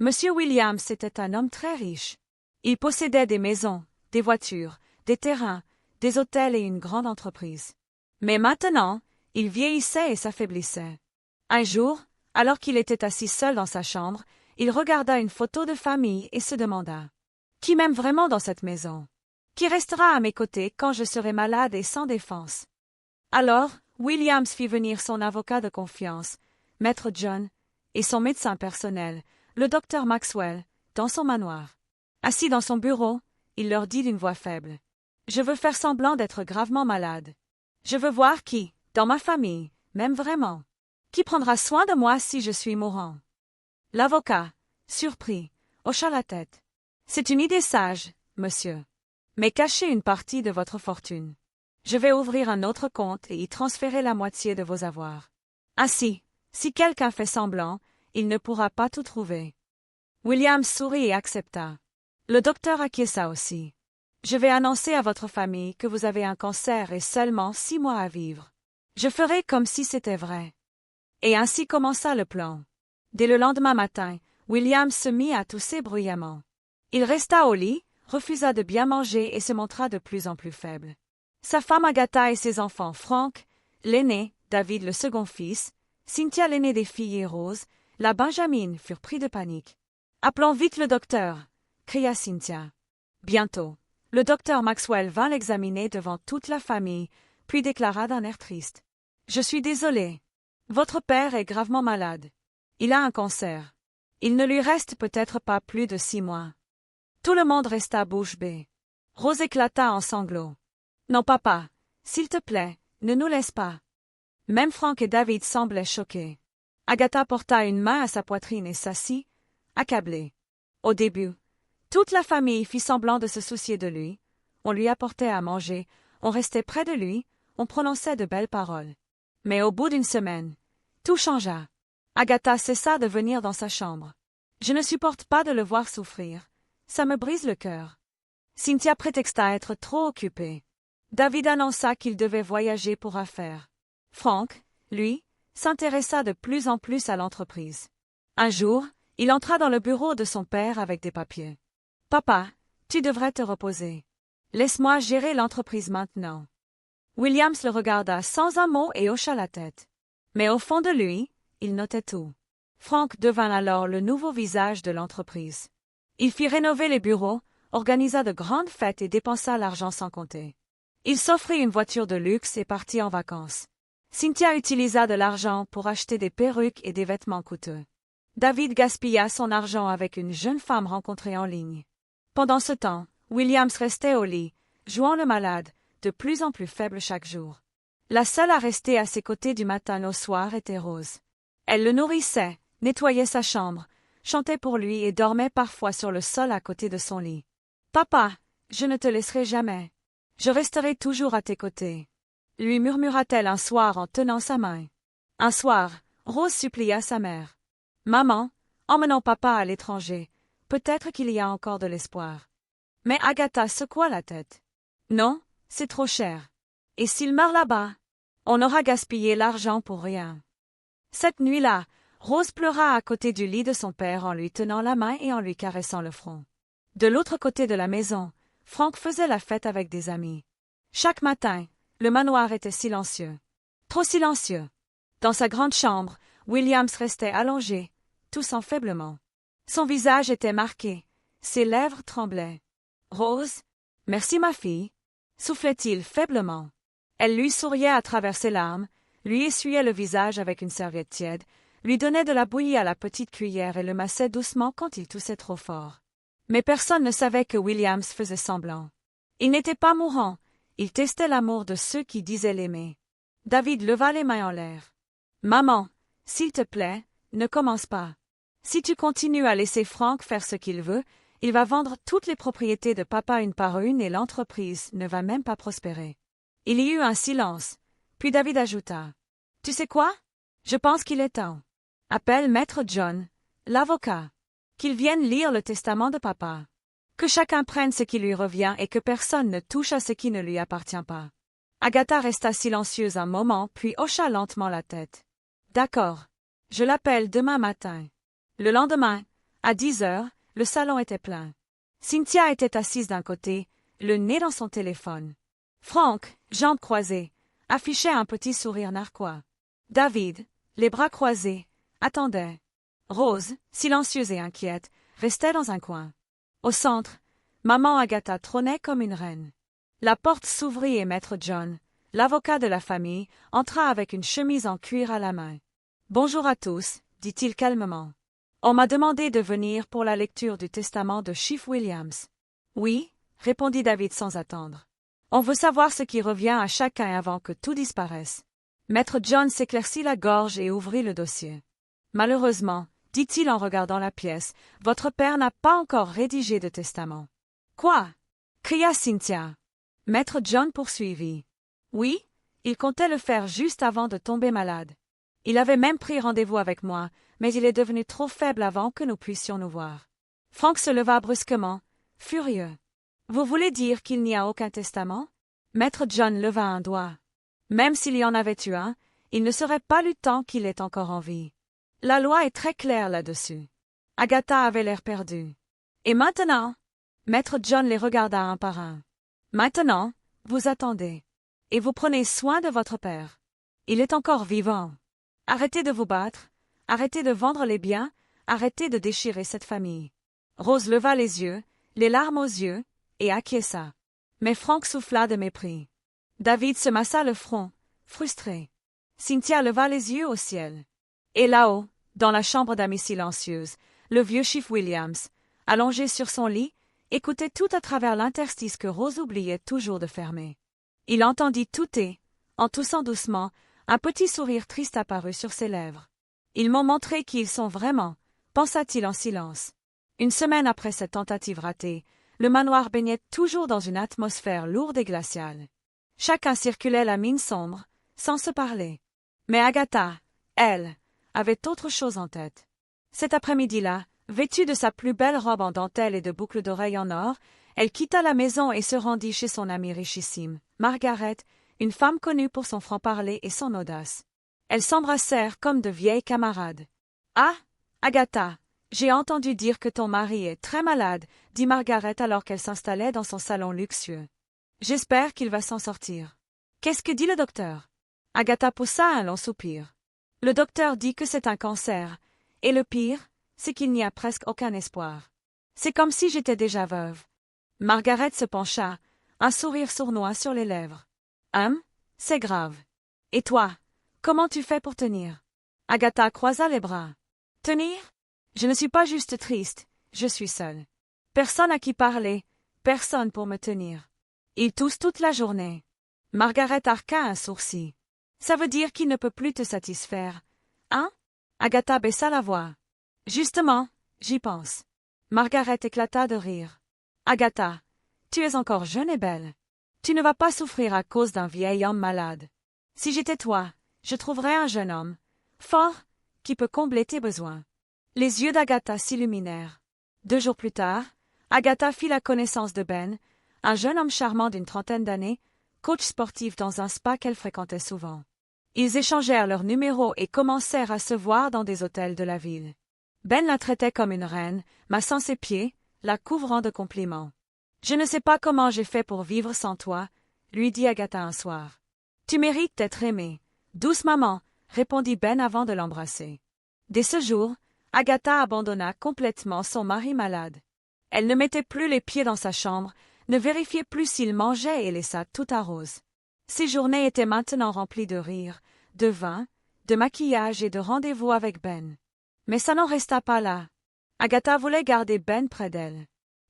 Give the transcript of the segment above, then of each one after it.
Monsieur Williams était un homme très riche. Il possédait des maisons, des voitures, des terrains, des hôtels et une grande entreprise. Mais maintenant, il vieillissait et s'affaiblissait. Un jour, alors qu'il était assis seul dans sa chambre, il regarda une photo de famille et se demanda: qui m'aime vraiment dans cette maison? Qui restera à mes côtés quand je serai malade et sans défense? Alors, Williams fit venir son avocat de confiance, Maître John, et son médecin personnel, le docteur Maxwell, dans son manoir. Assis dans son bureau, il leur dit d'une voix faible: je veux faire semblant d'être gravement malade. Je veux voir qui, dans ma famille, m'aime vraiment. Qui prendra soin de moi si je suis mourant? L'avocat, surpris, hocha la tête. C'est une idée sage, monsieur. Mais cachez une partie de votre fortune. Je vais ouvrir un autre compte et y transférer la moitié de vos avoirs. Ainsi, si quelqu'un fait semblant, il ne pourra pas tout trouver. William sourit et accepta. Le docteur acquiesça aussi. Je vais annoncer à votre famille que vous avez un cancer et seulement 6 mois à vivre. Je ferai comme si c'était vrai. Et ainsi commença le plan. Dès le lendemain matin, William se mit à tousser bruyamment. Il resta au lit, refusa de bien manger et se montra de plus en plus faible. Sa femme Agatha et ses enfants Frank, l'aîné, David le second fils, Cynthia l'aînée des filles et Rose, la Benjamin furent pris de panique. « Appelons vite le docteur !» cria Cynthia. Bientôt, le docteur Maxwell vint l'examiner devant toute la famille, puis déclara d'un air triste: « Je suis désolé. Votre père est gravement malade. Il a un cancer. Il ne lui reste peut-être pas plus de 6 mois. » Tout le monde resta bouche bée. Rose éclata en sanglots. « Non, papa, s'il te plaît, ne nous laisse pas. » Même Frank et David semblaient choqués. Agatha porta une main à sa poitrine et s'assit, accablée. Au début, toute la famille fit semblant de se soucier de lui. On lui apportait à manger, on restait près de lui, on prononçait de belles paroles. Mais au bout d'une semaine, tout changea. Agatha cessa de venir dans sa chambre. « Je ne supporte pas de le voir souffrir. Ça me brise le cœur. » Cynthia prétexta être trop occupée. David annonça qu'il devait voyager pour affaires. Frank, lui, s'intéressa de plus en plus à l'entreprise. Un jour, il entra dans le bureau de son père avec des papiers. « Papa, tu devrais te reposer. Laisse-moi gérer l'entreprise maintenant. » Williams le regarda sans un mot et hocha la tête. Mais au fond de lui, il notait tout. Frank devint alors le nouveau visage de l'entreprise. Il fit rénover les bureaux, organisa de grandes fêtes et dépensa l'argent sans compter. Il s'offrit une voiture de luxe et partit en vacances. Cynthia utilisa de l'argent pour acheter des perruques et des vêtements coûteux. David gaspilla son argent avec une jeune femme rencontrée en ligne. Pendant ce temps, Williams restait au lit, jouant le malade, de plus en plus faible chaque jour. La seule à rester à ses côtés du matin au soir était Rose. Elle le nourrissait, nettoyait sa chambre, chantait pour lui et dormait parfois sur le sol à côté de son lit. « Papa, je ne te laisserai jamais. Je resterai toujours à tes côtés. » lui murmura-t-elle un soir en tenant sa main. Un soir, Rose supplia sa mère. « Maman, emmenons papa à l'étranger. Peut-être qu'il y a encore de l'espoir. » Mais Agatha secoua la tête. « Non, c'est trop cher. Et s'il meurt là-bas, on aura gaspillé l'argent pour rien. » Cette nuit-là, Rose pleura à côté du lit de son père en lui tenant la main et en lui caressant le front. De l'autre côté de la maison, Frank faisait la fête avec des amis. Chaque matin, le manoir était silencieux. Trop silencieux. Dans sa grande chambre, Williams restait allongé, toussant faiblement. Son visage était marqué, ses lèvres tremblaient. « Rose, merci ma fille, » soufflait-il faiblement. Elle lui souriait à travers ses larmes, lui essuyait le visage avec une serviette tiède, lui donnait de la bouillie à la petite cuillère et le massait doucement quand il toussait trop fort. Mais personne ne savait que Williams faisait semblant. Il n'était pas mourant, il testait l'amour de ceux qui disaient l'aimer. David leva les mains en l'air. « Maman, s'il te plaît, ne commence pas. Si tu continues à laisser Frank faire ce qu'il veut, il va vendre toutes les propriétés de papa une par une et l'entreprise ne va même pas prospérer. » Il y eut un silence, puis David ajouta: « Tu sais quoi? Je pense qu'il est temps. Appelle Maître John, l'avocat, qu'il vienne lire le testament de papa. Que chacun prenne ce qui lui revient et que personne ne touche à ce qui ne lui appartient pas. » Agatha resta silencieuse un moment puis hocha lentement la tête. « D'accord. Je l'appelle demain matin. » Le lendemain, À 10 heures, le salon était plein. Cynthia était assise d'un côté, le nez dans son téléphone. Frank, jambes croisées, affichait un petit sourire narquois. David, les bras croisés, attendait. Rose, silencieuse et inquiète, restait dans un coin. Au centre, maman Agatha trônait comme une reine. La porte s'ouvrit et maître John, l'avocat de la famille, entra avec une chemise en cuir à la main. « Bonjour à tous, dit-il calmement. On m'a demandé de venir pour la lecture du testament de Chief Williams. »« Oui, » répondit David sans attendre. « On veut savoir ce qui revient à chacun avant que tout disparaisse. » Maître John s'éclaircit la gorge et ouvrit le dossier. « Malheureusement, dit-il en regardant la pièce, votre père n'a pas encore rédigé de testament. »« Quoi » cria Cynthia. Maître John poursuivit. « Oui, il comptait le faire juste avant de tomber malade. Il avait même pris rendez-vous avec moi, mais il est devenu trop faible avant que nous puissions nous voir. » Frank se leva brusquement, furieux. « Vous voulez dire qu'il n'y a aucun testament » Maître John leva un doigt. Même s'il y en avait eu un, il ne serait pas lu tant qu'il est encore en vie. La loi est très claire là-dessus. Agatha avait l'air perdue. « Et maintenant » Maître John les regarda un par un. « Maintenant, vous attendez. Et vous prenez soin de votre père. Il est encore vivant. Arrêtez de vous battre, arrêtez de vendre les biens, arrêtez de déchirer cette famille. » Rose leva les yeux, les larmes aux yeux, et acquiesça. Mais Frank souffla de mépris. David se massa le front, frustré. Cynthia leva les yeux au ciel. Et là-haut, dans la chambre d'amis silencieuse, le vieux Chief Williams, allongé sur son lit, écoutait tout à travers l'interstice que Rose oubliait toujours de fermer. Il entendit tout et, en toussant doucement, un petit sourire triste apparut sur ses lèvres. « Ils m'ont montré qui ils sont vraiment, » pensa-t-il en silence. Une semaine après cette tentative ratée, le manoir baignait toujours dans une atmosphère lourde et glaciale. Chacun circulait la mine sombre, sans se parler. Mais Agatha, elle, avait autre chose en tête. Cet après-midi-là, vêtue de sa plus belle robe en dentelle et de boucles d'oreilles en or, elle quitta la maison et se rendit chez son amie richissime, Margaret, une femme connue pour son franc-parler et son audace. Elles s'embrassèrent comme de vieilles camarades. « Ah, Agatha, j'ai entendu dire que ton mari est très malade, » dit Margaret alors qu'elle s'installait dans son salon luxueux. « J'espère qu'il va s'en sortir. »« Qu'est-ce que dit le docteur ?» Agatha poussa un long soupir. « Le docteur dit que c'est un cancer, et le pire, c'est qu'il n'y a presque aucun espoir. C'est comme si j'étais déjà veuve. » Margaret se pencha, un sourire sournois sur les lèvres. « C'est grave. Et toi, comment tu fais pour tenir ?» Agatha croisa les bras. « Tenir ? Je ne suis pas juste triste, je suis seule. Personne à qui parler, personne pour me tenir. Il tousse toute la journée. » Margaret arqua un sourcil. « Ça veut dire qu'il ne peut plus te satisfaire, hein ?» Agatha baissa la voix. « Justement, j'y pense. » Margaret éclata de rire. « Agatha, tu es encore jeune et belle. Tu ne vas pas souffrir à cause d'un vieil homme malade. Si j'étais toi, je trouverais un jeune homme, fort, qui peut combler tes besoins. » Les yeux d'Agatha s'illuminèrent. 2 jours plus tard, Agatha fit la connaissance de Ben, un jeune homme charmant d'une trentaine d'années, coach sportif dans un spa qu'elle fréquentait souvent. Ils échangèrent leurs numéros et commencèrent à se voir dans des hôtels de la ville. Ben la traitait comme une reine, massant ses pieds, la couvrant de compliments. « Je ne sais pas comment j'ai fait pour vivre sans toi, » lui dit Agatha un soir. « Tu mérites d'être aimée. »« Douce maman, » répondit Ben avant de l'embrasser. Dès ce jour, Agatha abandonna complètement son mari malade. Elle ne mettait plus les pieds dans sa chambre, ne vérifiait plus s'il mangeait et laissa tout à Rose. Ses journées étaient maintenant remplies de rires, de vin, de maquillage et de rendez-vous avec Ben. Mais ça n'en resta pas là. Agatha voulait garder Ben près d'elle.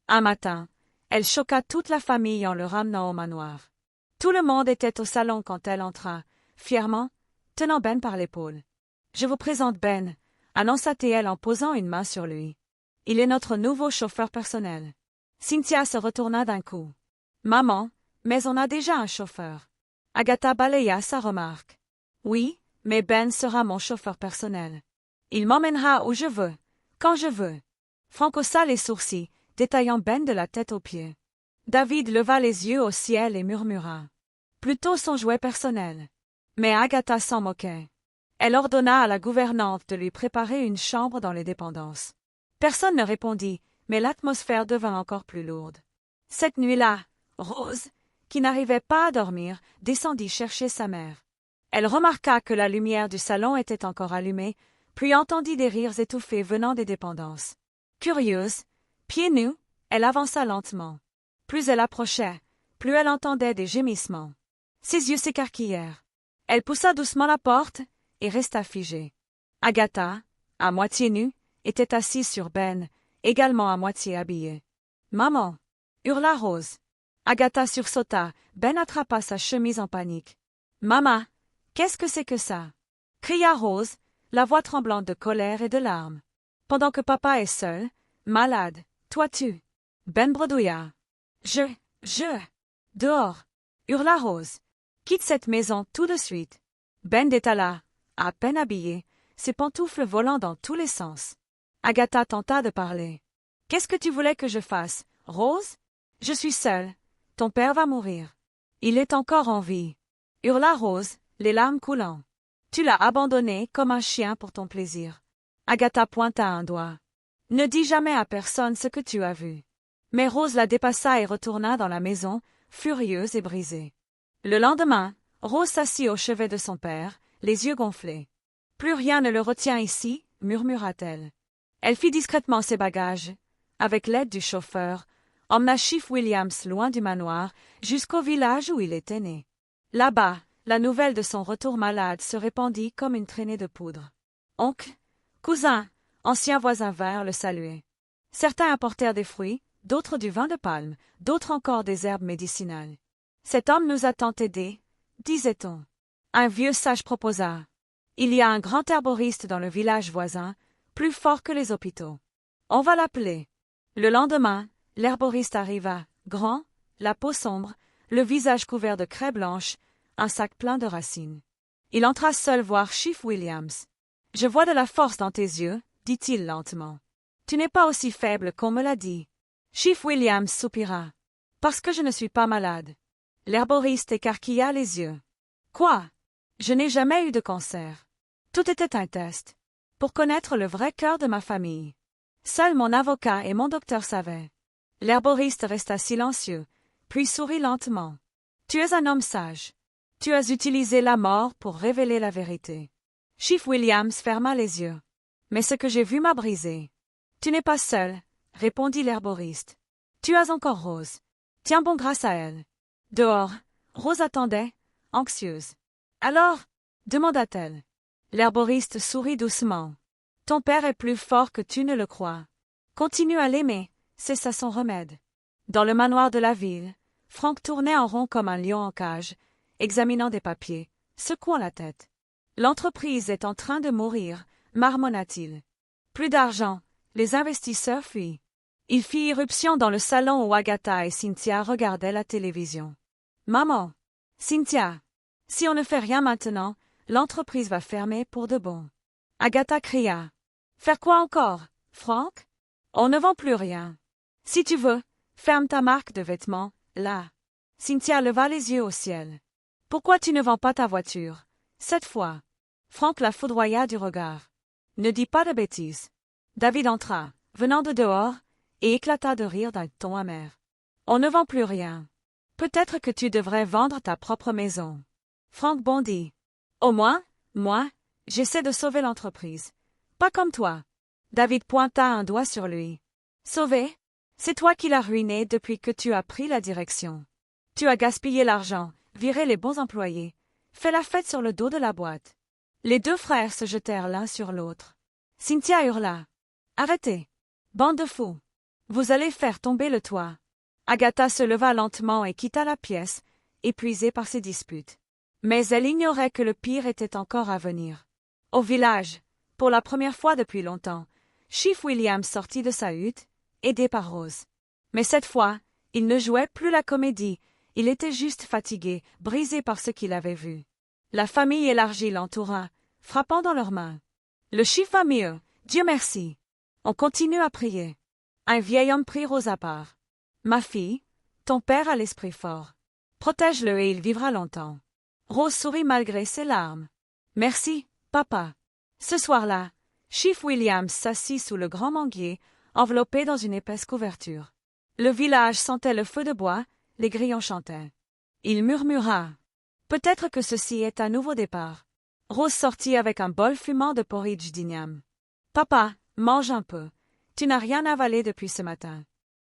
Un matin, elle choqua toute la famille en le ramenant au manoir. Tout le monde était au salon quand elle entra, fièrement, tenant Ben par l'épaule. « Je vous présente Ben », annonça-t-elle en posant une main sur lui. « Il est notre nouveau chauffeur personnel. » Cynthia se retourna d'un coup. « Maman, mais on a déjà un chauffeur. » Agatha balaya sa remarque. « Oui, mais Ben sera mon chauffeur personnel. Il m'emmènera où je veux, quand je veux. » Frank haussa les sourcils, détaillant Ben de la tête aux pieds. David leva les yeux au ciel et murmura. Plutôt son jouet personnel. Mais Agatha s'en moquait. Elle ordonna à la gouvernante de lui préparer une chambre dans les dépendances. Personne ne répondit, mais l'atmosphère devint encore plus lourde. Cette nuit-là, Rose, qui n'arrivait pas à dormir, descendit chercher sa mère. Elle remarqua que la lumière du salon était encore allumée, puis entendit des rires étouffés venant des dépendances. Curieuse, pieds nus, elle avança lentement. Plus elle approchait, plus elle entendait des gémissements. Ses yeux s'écarquillèrent. Elle poussa doucement la porte et resta figée. Agatha, à moitié nue, était assise sur Ben, également à moitié habillée. « Maman !» hurla Rose. Agatha sursauta, Ben attrapa sa chemise en panique. « Maman, qu'est-ce que c'est que ça ?» cria Rose, la voix tremblante de colère et de larmes. « Pendant que papa est seul, malade, toi tu… » Ben bredouilla. « Je… Dehors !» hurla Rose. « Quitte cette maison tout de suite !» Ben détala, à peine habillé, ses pantoufles volant dans tous les sens. Agatha tenta de parler. « Qu'est-ce que tu voulais que je fasse, Rose ? Je suis seule. Ton père va mourir. Il est encore en vie. » hurla Rose, les larmes coulant. « Tu l'as abandonné comme un chien pour ton plaisir. » Agatha pointa un doigt. « Ne dis jamais à personne ce que tu as vu. » Mais Rose la dépassa et retourna dans la maison, furieuse et brisée. Le lendemain, Rose s'assit au chevet de son père, les yeux gonflés. « Plus rien ne le retient ici, » murmura-t-elle. Elle fit discrètement ses bagages. Avec l'aide du chauffeur, emmena Chief Williams loin du manoir, jusqu'au village où il était né. Là-bas, la nouvelle de son retour malade se répandit comme une traînée de poudre. Oncle, cousin, anciens voisins vinrent le saluer. Certains apportèrent des fruits, d'autres du vin de palme, d'autres encore des herbes médicinales. « Cet homme nous a tant aidés, » disait-on. Un vieux sage proposa. « Il y a un grand herboriste dans le village voisin, plus fort que les hôpitaux. On va l'appeler. » Le lendemain, l'herboriste arriva, grand, la peau sombre, le visage couvert de craie blanche, un sac plein de racines. Il entra seul voir Chief Williams. « Je vois de la force dans tes yeux, » dit-il lentement. « Tu n'es pas aussi faible qu'on me l'a dit. » Chief Williams soupira. « Parce que je ne suis pas malade. » L'herboriste écarquilla les yeux. « Quoi? Je n'ai jamais eu de cancer. Tout était un test. Pour connaître le vrai cœur de ma famille. Seul mon avocat et mon docteur savaient. » L'herboriste resta silencieux, puis sourit lentement. « Tu es un homme sage. Tu as utilisé la mort pour révéler la vérité. » Chief Williams ferma les yeux. « Mais ce que j'ai vu m'a brisé. »« Tu n'es pas seul, » répondit l'herboriste. « Tu as encore Rose. Tiens bon grâce à elle. » Dehors, Rose attendait, anxieuse. « Alors ?» demanda-t-elle. L'herboriste sourit doucement. « Ton père est plus fort que tu ne le crois. Continue à l'aimer, c'est ça son remède. » Dans le manoir de la ville, Frank tournait en rond comme un lion en cage, examinant des papiers, secouant la tête. « L'entreprise est en train de mourir, » marmonna-t-il. « Plus d'argent, les investisseurs fuient. » Il fit irruption dans le salon où Agatha et Cynthia regardaient la télévision. « Maman, Cynthia, si on ne fait rien maintenant, l'entreprise va fermer pour de bon. » Agatha cria. « Faire quoi encore, Frank? On ne vend plus rien. Si tu veux, ferme ta marque de vêtements, là. » Cynthia leva les yeux au ciel. « Pourquoi tu ne vends pas ta voiture, cette fois? » Frank la foudroya du regard. « Ne dis pas de bêtises. » David entra, venant de dehors, et éclata de rire d'un ton amer. « On ne vend plus rien. Peut-être que tu devrais vendre ta propre maison. » Frank bondit. « Au moins, moi, j'essaie de sauver l'entreprise. Pas comme toi. » David pointa un doigt sur lui. « Sauver? C'est toi qui l'as ruiné depuis que tu as pris la direction. Tu as gaspillé l'argent, viré les bons employés, fait la fête sur le dos de la boîte. » Les deux frères se jetèrent l'un sur l'autre. Cynthia hurla. « Arrêtez! Bande de fous! Vous allez faire tomber le toit. » Agatha se leva lentement et quitta la pièce, épuisée par ses disputes. Mais elle ignorait que le pire était encore à venir. Au village, pour la première fois depuis longtemps, Chief Williams sortit de sa hutte, aidé par Rose. Mais cette fois, il ne jouait plus la comédie, il était juste fatigué, brisé par ce qu'il avait vu. La famille élargie l'entoura, frappant dans leurs mains. « Le chief va mieux, Dieu merci. On continue à prier. » Un vieil homme prit Rose à part. « Ma fille, ton père a l'esprit fort. Protège-le et il vivra longtemps. » Rose sourit malgré ses larmes. « Merci, papa. » Ce soir-là, Chief Williams s'assit sous le grand manguier, enveloppé dans une épaisse couverture. Le village sentait le feu de bois, les grillons chantaient. Il murmura. Peut-être que ceci est un nouveau départ. Rose sortit avec un bol fumant de porridge d'igname. Papa, mange un peu. Tu n'as rien avalé depuis ce matin.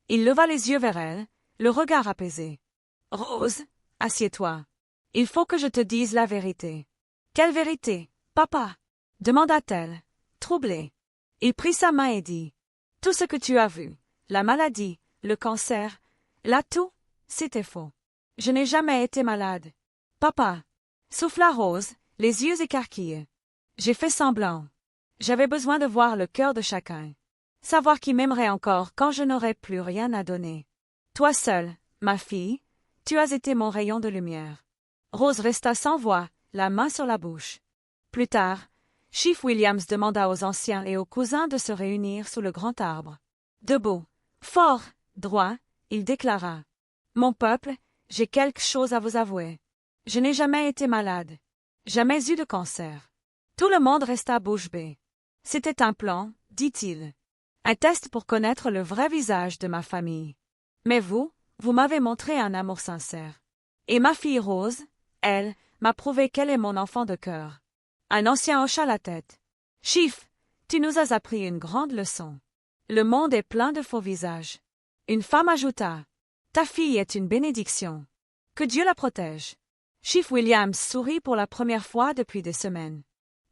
Il leva les yeux vers elle, le regard apaisé. Rose, assieds-toi. Il faut que je te dise la vérité. Quelle vérité, papa? Demanda-t-elle, troublée. Il prit sa main et dit. Tout ce que tu as vu, la maladie, le cancer, là tout, c'était faux. Je n'ai jamais été malade. Papa, souffla Rose, les yeux écarquillés. J'ai fait semblant. J'avais besoin de voir le cœur de chacun. Savoir qui m'aimerait encore quand je n'aurais plus rien à donner. Toi seule, ma fille, tu as été mon rayon de lumière. Rose resta sans voix, la main sur la bouche. Plus tard, Chief Williams demanda aux anciens et aux cousins de se réunir sous le grand arbre. Debout, fort, droit, il déclara. Mon peuple, j'ai quelque chose à vous avouer. Je n'ai jamais été malade. Jamais eu de cancer. Tout le monde resta bouche bée. C'était un plan, dit-il. Un test pour connaître le vrai visage de ma famille. Mais vous m'avez montré un amour sincère. Et ma fille Rose, elle, m'a prouvé qu'elle est mon enfant de cœur. Un ancien hocha la tête. Chief, tu nous as appris une grande leçon. Le monde est plein de faux visages. Une femme ajouta. Ta fille est une bénédiction. Que Dieu la protège. Chief Williams sourit pour la première fois depuis des semaines.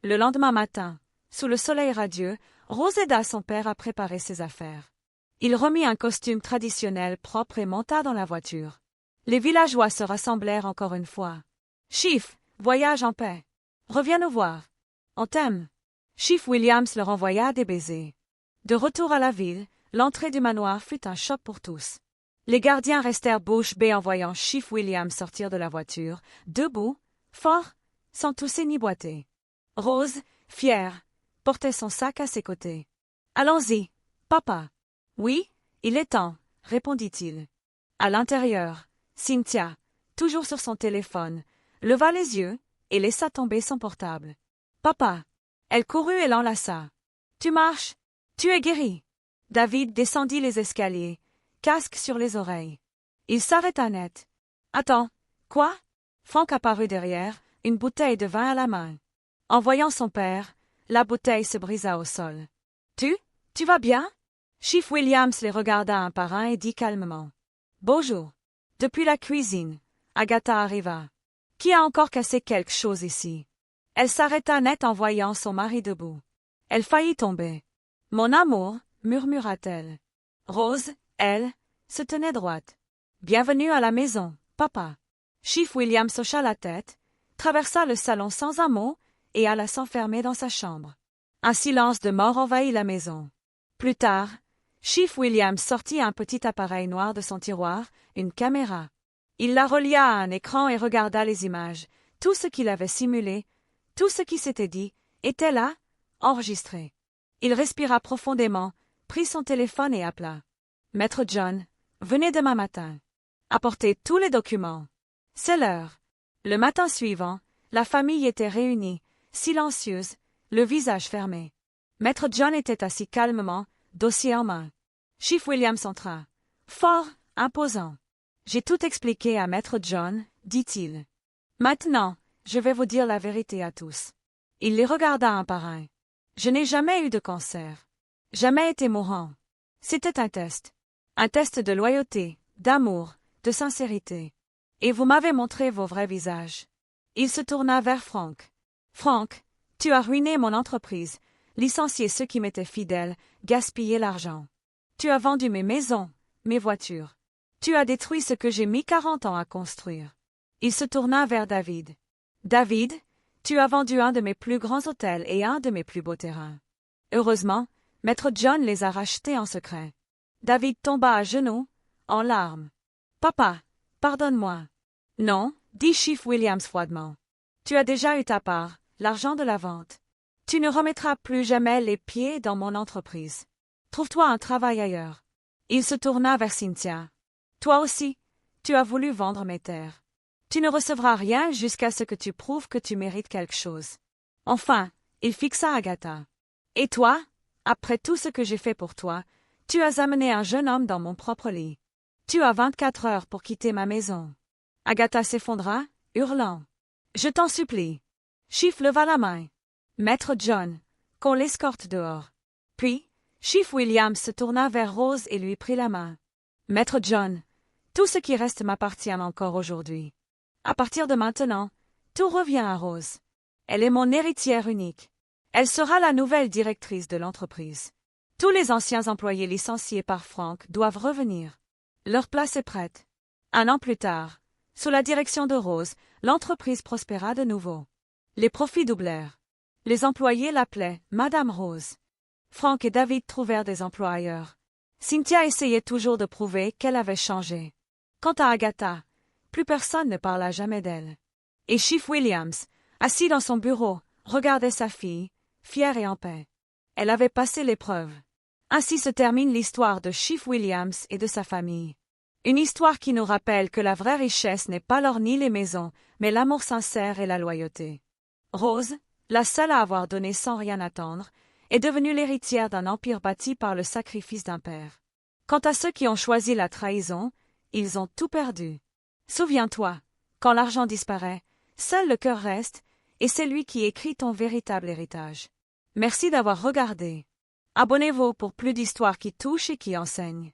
Le lendemain matin, sous le soleil radieux, Rose aida son père à préparer ses affaires. Il remit un costume traditionnel propre et monta dans la voiture. Les villageois se rassemblèrent encore une fois. Chief, voyage en paix. Reviens nous voir. On t'aime. Chief Williams leur envoya des baisers. De retour à la ville, l'entrée du manoir fut un choc pour tous. Les gardiens restèrent bouche bée en voyant Chief Williams sortir de la voiture, debout, fort, sans tousser ni boiter. Rose, fière, portait son sac à ses côtés. « Allons-y, papa. »« Oui, il est temps, » répondit-il. À l'intérieur, Cynthia, toujours sur son téléphone, leva les yeux et laissa tomber son portable. « Papa !» Elle courut et l'enlaça. « Tu marches. Tu es guéri. » David descendit les escaliers, casque sur les oreilles. Il s'arrêta net. « Attends, quoi ?» Frank apparut derrière, une bouteille de vin à la main. En voyant son père, la bouteille se brisa au sol. « Tu vas bien ?» Chief Williams les regarda un par un et dit calmement. « Bonjour. » Depuis la cuisine, Agatha arriva. « Qui a encore cassé quelque chose ici ?» Elle s'arrêta net en voyant son mari debout. Elle faillit tomber. « Mon amour, » murmura-t-elle. Rose, elle, se tenait droite. « Bienvenue à la maison, papa. » Chief Williams hocha la tête, traversa le salon sans un mot et alla s'enfermer dans sa chambre. Un silence de mort envahit la maison. Plus tard, Chief Williams sortit un petit appareil noir de son tiroir, une caméra. Il la relia à un écran et regarda les images. Tout ce qu'il avait simulé, tout ce qui s'était dit, était là, enregistré. Il respira profondément, prit son téléphone et appela. « Maître John, venez demain matin. Apportez tous les documents. C'est l'heure. » Le matin suivant, la famille était réunie, silencieuse, le visage fermé. Maître John était assis calmement, dossier en main. Chief Williams entra. Fort, imposant. « J'ai tout expliqué à Maître John, » dit-il. « Maintenant, je vais vous dire la vérité à tous. » Il les regarda un par un. « Je n'ai jamais eu de cancer. Jamais été mourant. C'était un test. Un test de loyauté, d'amour, de sincérité. Et vous m'avez montré vos vrais visages. » Il se tourna vers Frank. « Frank, tu as ruiné mon entreprise, licencié ceux qui m'étaient fidèles, gaspillé l'argent. Tu as vendu mes maisons, mes voitures. Tu as détruit ce que j'ai mis 40 ans à construire. » Il se tourna vers David. « David, tu as vendu un de mes plus grands hôtels et un de mes plus beaux terrains. Heureusement, Maître John les a rachetés en secret. » David tomba à genoux, en larmes. « Papa, pardonne-moi. »« Non, » dit Chief Williams froidement. « Tu as déjà eu ta part, l'argent de la vente. Tu ne remettras plus jamais les pieds dans mon entreprise. Trouve-toi un travail ailleurs. » Il se tourna vers Cynthia. « Toi aussi, tu as voulu vendre mes terres. Tu ne recevras rien jusqu'à ce que tu prouves que tu mérites quelque chose. » Enfin, il fixa Agatha. « Et toi, après tout ce que j'ai fait pour toi, Tu as amené un jeune homme dans mon propre lit. Tu as 24 heures pour quitter ma maison. Agatha s'effondra, hurlant. Je t'en supplie. Chief leva la main. Maître John, qu'on l'escorte dehors. Puis, Chief Williams se tourna vers Rose et lui prit la main. Maître John, tout ce qui reste m'appartient encore aujourd'hui. À partir de maintenant, tout revient à Rose. Elle est mon héritière unique. Elle sera la nouvelle directrice de l'entreprise. Tous les anciens employés licenciés par Frank doivent revenir. Leur place est prête. 1 an plus tard, sous la direction de Rose, l'entreprise prospéra de nouveau. Les profits doublèrent. Les employés l'appelaient Madame Rose. Frank et David trouvèrent des emplois ailleurs. Cynthia essayait toujours de prouver qu'elle avait changé. Quant à Agatha, plus personne ne parla jamais d'elle. Et Chief Williams, assis dans son bureau, regardait sa fille, fière et en paix. Elle avait passé l'épreuve. Ainsi se termine l'histoire de Chief Williams et de sa famille. Une histoire qui nous rappelle que la vraie richesse n'est pas l'or ni les maisons, mais l'amour sincère et la loyauté. Rose, la seule à avoir donné sans rien attendre, est devenue l'héritière d'un empire bâti par le sacrifice d'un père. Quant à ceux qui ont choisi la trahison, ils ont tout perdu. Souviens-toi, quand l'argent disparaît, seul le cœur reste, et c'est lui qui écrit ton véritable héritage. Merci d'avoir regardé. Abonnez-vous pour plus d'histoires qui touchent et qui enseignent.